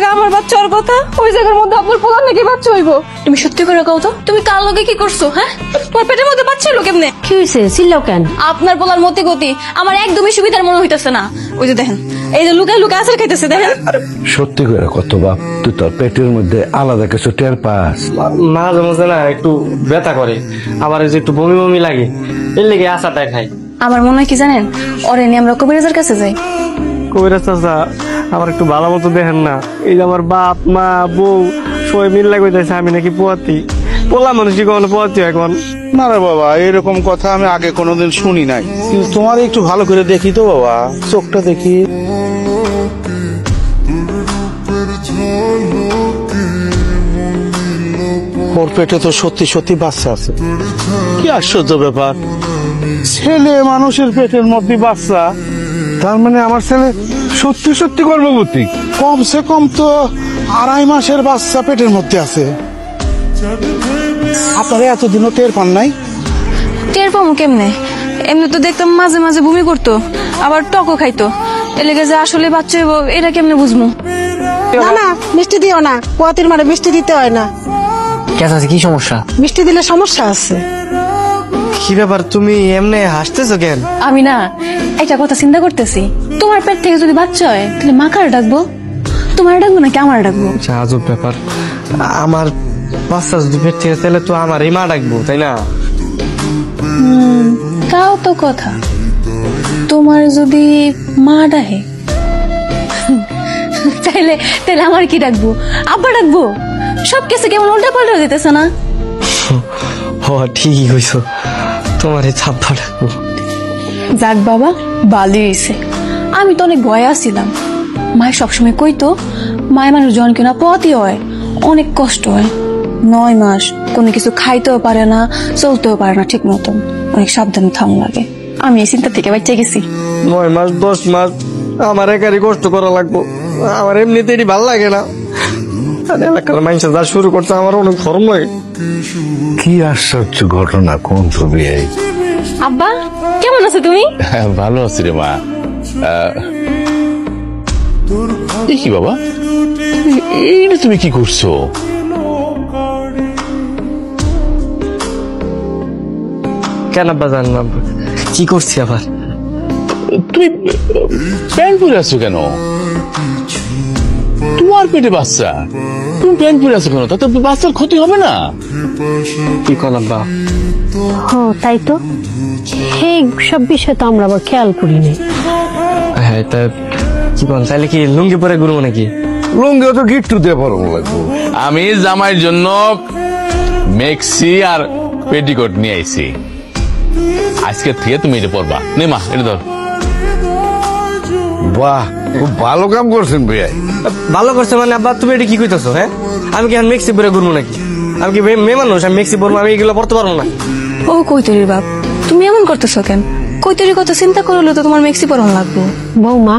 জায়গা আমার বাচ্চা ওর কথা, ওই জায়গার মধ্যে আপনার পোলার নাকি বাচ্চা হইব। তুমি সত্যি করে কও তো, তুমি কার লগে কি করছো? হ্যাঁ, তোমার পেটের মধ্যে বাচ্চা হলো কেমনে? কি হয়েছে? চিল্লাও কেন? আপনার পোলার মতি গতি আমার একদমই সুবিধার মনে হইতেছে না। ওই যে দেখেন, এই যে লুকায় লুকায় আচার খাইতেছে, দেখেন। সত্যি করে কত বাপ, তুই তোর পেটের মধ্যে আলাদা কিছু টের পাস? মাঝে মাঝে না একটু ব্যথা করে, আবার এই যে একটু বমি বমি লাগে, এর লেগে আচারটা খাই। আমার মনে হয় কি জানেন, ওরে নিয়ে আমরা কবিরাজের কাছে যাই। কবিরাজ চাচা আমার একটু ভালো মতো দেখেন না, এই যে আমার বাপ মা বউ সবাই মিল লাগতেছে আমি নাকি পোয়াতি, পোলা মানুষই কখনো পোয়াতি এখন। না রে বাবা, এরকম কথা আমি আগে কোনোদিন শুনি নাই, কিন্তু তোমার একটু ভালো করে দেখি তো বাবা, চোখটা দেখি। ওর পেটে তো সত্যি সত্যি বাচ্চা আছে। কি আশ্চর্য ব্যাপার, ছেলে মানুষের পেটের মধ্যে বাচ্চা, তার মানে আমার ছেলে সত্যি সত্যি গর্ভবতী। কমসে কম তো 2.5 মাসের বাচ্চা পেটের মধ্যে আছে। আপনারা এতদিনও টের পান নাই? টের পাবো কেমনে? এমনি তো দেখতাম মাঝে মাঝে বমি করতো, আবার টকও খাইতো। এর লেগে যে আসলে বাচ্চা হইব এটা কেমনে বুঝবো? না না, মিষ্টি দিও না, পোয়াতির মারে মিষ্টি দিতে হয় না। কি সমস্যা? মিষ্টি দিলে সমস্যা আছে। কি ব্যাপার, তুমি এমনি হাসতেছো কেন? আমি না একটা কথা চিন্তা করতেছি, তোমার পেট থেকে যদি বাচ্চা হয় তাহলে মা কার ডাকবো? তোমার ডাকবো নাকি আমার ডাকবো? আজব ব্যাপার, আমার বাচ্চা যদি পেট থেকে তাহলে তো আমারই মা ডাকবো, তাই না? তাও তো কথা, তোমার যদি মা ডাকে তাইলে তাহলে আমার কি ডাকবো? আব্বা ডাকবো? সবকিছু কেমন উল্টা পাল্টা দিতেছে না? ও ঠিকই কইছো, তোমার এই ছাপ্পা ডাকবো। যাক বাবা, ভালোই হয়েছে। আমি তো অনেক ভয় আছিলাম, মায়ের সবসময় কইতো মায়ের মানুষ জন কিনা পথই হয়, অনেক কষ্ট হয়। 9 মাস কোনো কিছু খাইতেও পারে না, চলতেও পারে না ঠিক মতন, অনেক সাবধানে থামা লাগে। আমি এই চিন্তা থেকে বাচ্চা গেছি। 9 মাস 10 মাস আমার একারই কষ্ট করা লাগবো, আমার এমনিতেই ভাল লাগে না। এলাকার মানুষ যা শুরু করছে আমার অনেক ধর্ম লাগে। কি আশ্চর্য ঘটনা, কোন ছবি? আব্বা কেমন আছো তুমি? ভালো আছি রে মা। কি বাবা, এইটা তুমি কি করছো? কেন আব্বা জানলাম কি করছি আবার? তুমি প্যান্ট পরে আছো কেন? তোমার পেটে বাচ্চা, তুমি প্যান্ট পরে আছো কেন? তাতে বাচ্চার ক্ষতি হবে না? কি কর আব্বা? তাই তো, এই সব বিষয় তো আমরা আবার খেয়াল করি নাই। হ্যাঁ, তা কি কর, তাহলে কি লুঙ্গি পরে ঘুরবো নাকি? লুঙ্গিও তো গিট্টু দিয়ে পরানো লাগবো। আমি জামাইয়ের জন্য মেক্সি আর পেটিকোট নিয়ে আইছি, আজকে থেকে তুমি এটা পরবা। নে মা, এটা ধর। বাহ, খুব ভালো কাম করছেন ভাইয়া। ভালো করছে মানে আব্বা, তুমি এটা কি কইতেছো? হ্যাঁ, আমি কি মেক্সি পরে ঘুরবো নাকি? আমি কি মেয়ে মানুষ? আমি মেক্সি পরবো? আমি এগুলো পড়তে পারবো না। ও কৈতরির বাপ, তুমি এমন করতেছো কেন? কৈতরির কথা চিন্তা করলে তো তোমার মেক্সি পরন লাগবো। বৌমা,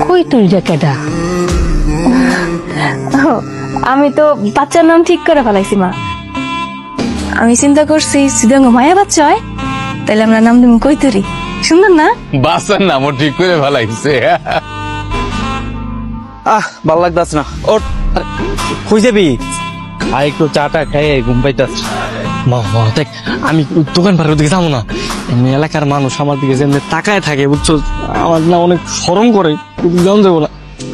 কই তুই কেডা? আমি তো বাচ্চার নাম ঠিক করে ফেলাইছি মা। আমি চিন্তা করছি যদি মায়া বাচ্চা হয় তাহলে আমরা নাম দিব কৈতরি। সুন্দর না? বাচ্চার নামও ঠিক করে ভালাইছে। ভাল লাগতাছ না, ওর কই যাবি? আর একটু চাটা খাই ঘুম পাইতাছ। দেখ, আমি দোকান পাড়ার দিকে যাবো না। এমনি এলাকার মানুষ আমার দিকে যেমনি তাকায় থাকে, বুঝছো, আমার না অনেক শরম করে, যাও যাবো না।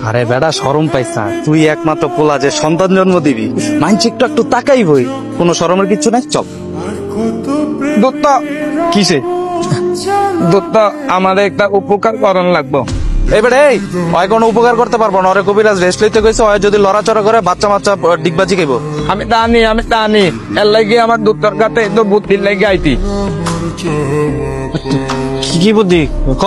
আরে বেটা, শরম পাইছ না? তুই একমাত্র পোলা, যে সন্তান জন্ম দিবি, মাইন্ড একটু একটু তাকাই বই, কোনো শরমের কিছু নাই। চল দত্তা, কিসে? দত্তা আমাদের একটা উপকার করণ লাগবো। এবারে এই ওই কোনো উপকার করতে পারবো না, ওরে কবিরাজ রেস্ট লইতে কইছে, ওই যদি লড়াচড়া করে বাচ্চা বাচ্চা ডিগবাজি খাইবো। আমি টানি এর লাগে আমার দত্তার কাছে তো বুদ্ধির লাগে আইতি। কি বুদ্ধি ক?